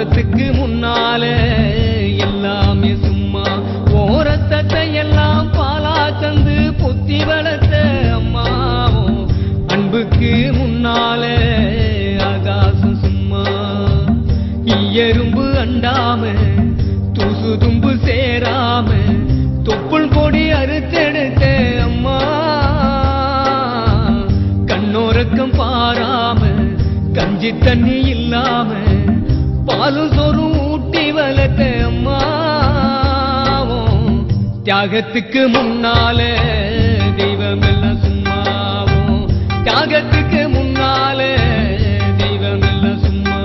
பாசத்துக்கு முன்னால எல்லாமே சும்மா ஓரத்தத்தை எல்லாம் பாலா தந்து பொத்தி வளர்த்த அம்மாவும் அன்புக்கு முன்னால ஆகாசம் சும்மா எறும்பு அண்டாம தூசு தும்பு சேராம தொப்புள் கொடி அறுத்தெடுத்த அம்மா கண்ணோரக்கம் பாராம கஞ்சி தண்ணி இல்லாம பாலும் சோறும் ஊட்டி வளர்த்த அம்மாவும் தியாகத்துக்கு முன்னால தெய்வம் எல்லாம் சும்மாவும் தியாகத்துக்கு முன்னால தெய்வம் எல்லாம் சும்மா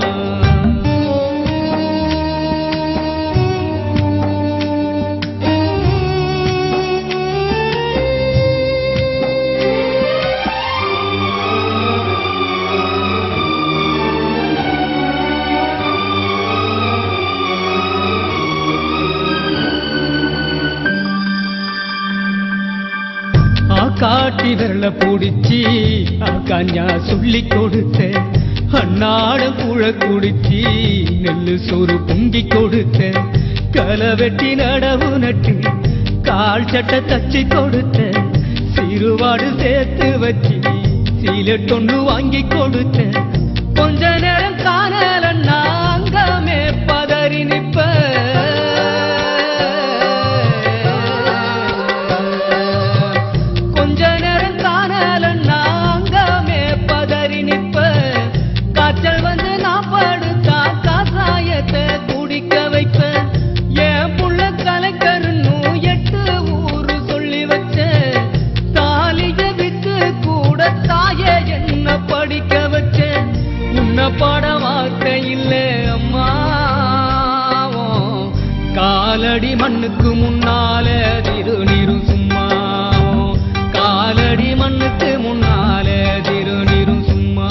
காட்டி விரல பூடிச்சி கஞ்சா சொல்லி கொடுத்த அன்னாடம் புழ குடிச்சி நெல்லு சோறு பொங்கி கொடுத்த களை வெட்டி நடவு நட்டு கால் சட்டை தச்சு கொடுத்த சிறுவாடு சேர்த்து வச்சு சீலட்டொண்டு வாங்கி கொடுத்த கொஞ்ச நேரம் காணலன்னா அங்கமே பதறி நிற்ப பாட வார்த்தை இல்லை அம்மாவும் காலடி மண்ணுக்கு முன்னால திருநீரும் சும்மாவும் காலடி மண்ணுக்கு முன்னால திருநீரும் சும்மா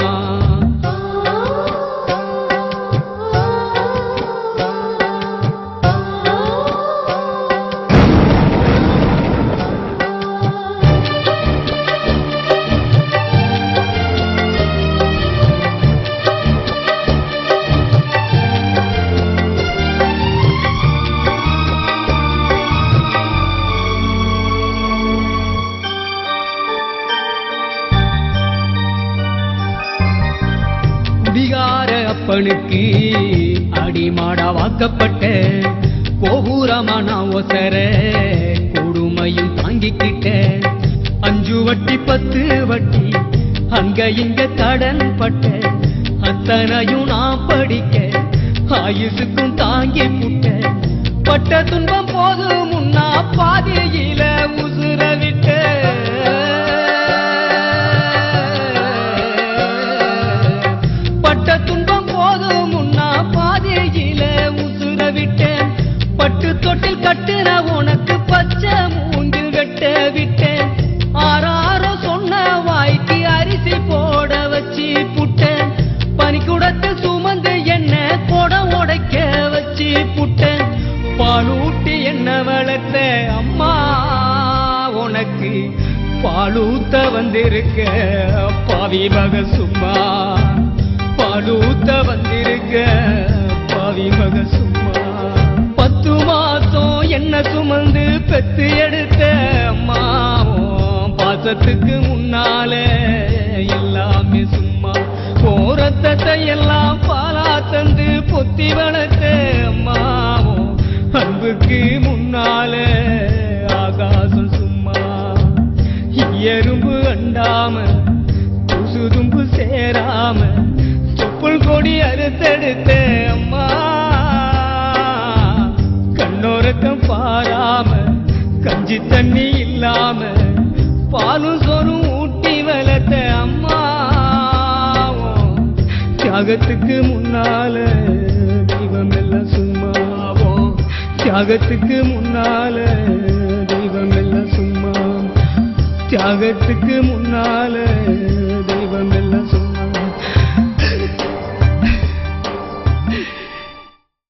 அப்பனுக்கு அடிமாடா வாக்கப்பட்ட கோபுரமான ஒசர கொடுமையும் தாங்கிக்கிட்ட 5 வட்டி 10 வட்டி அங்க இங்க கடன் பட்ட அத்தனையும் நான் படிக்க ஆயுசுக்கும் தாங்கி புட்ட பட்ட துன்பம் போது முன்னா பாதியில உசுர விட்ட பட்டு தொட்டில் கட்டுற உனக்கு பச்சை மூங்கில் வெட்ட விட்டேன் ஆறாரோ சொன்ன வாய்க்கு அரிசி போட வச்சு புட்டேன் பனிக்குடத்தை சுமந்து என்ன கொடம் உடைக்க வச்சு புட்டேன் பாலூட்டி என்ன வளர்த்த அம்மா உனக்கு பாலூத்த வந்திருக்க பாவி மக சும்மா பாலூத்த வந்திருக்க பாவி மக சும்மா 10 மாசம் என்ன சுமந்து பெத்து எடுத்த அம்மாவும் பாசத்துக்கு முன்னால எல்லாமே சும்மா போரத்தத்தை எல்லாம் பாலா தந்து பொத்தி வளர்த்த அம்மாவும் அன்புக்கு முன்னால ஆகாசம் சும்மா எறும்பு அண்டாம தூசு தும்பு சேராம தொப்புள் கொடி அறுத்தெடுத்த அம்மா கண்ணோரக்கம் பாராம கஞ்சி தண்ணி இல்லாம பாலும் சோறும் ஊட்டி வளர்த்த அம்மாவும் தியாகத்துக்கு முன்னால தெய்வம் எல்லாம் சும்மாவும் தியாகத்துக்கு முன்னால தெய்வம் எல்லாம் சும்மா தியாகத்துக்கு முன்னால தெய்வம் எல்லாம் சும்மா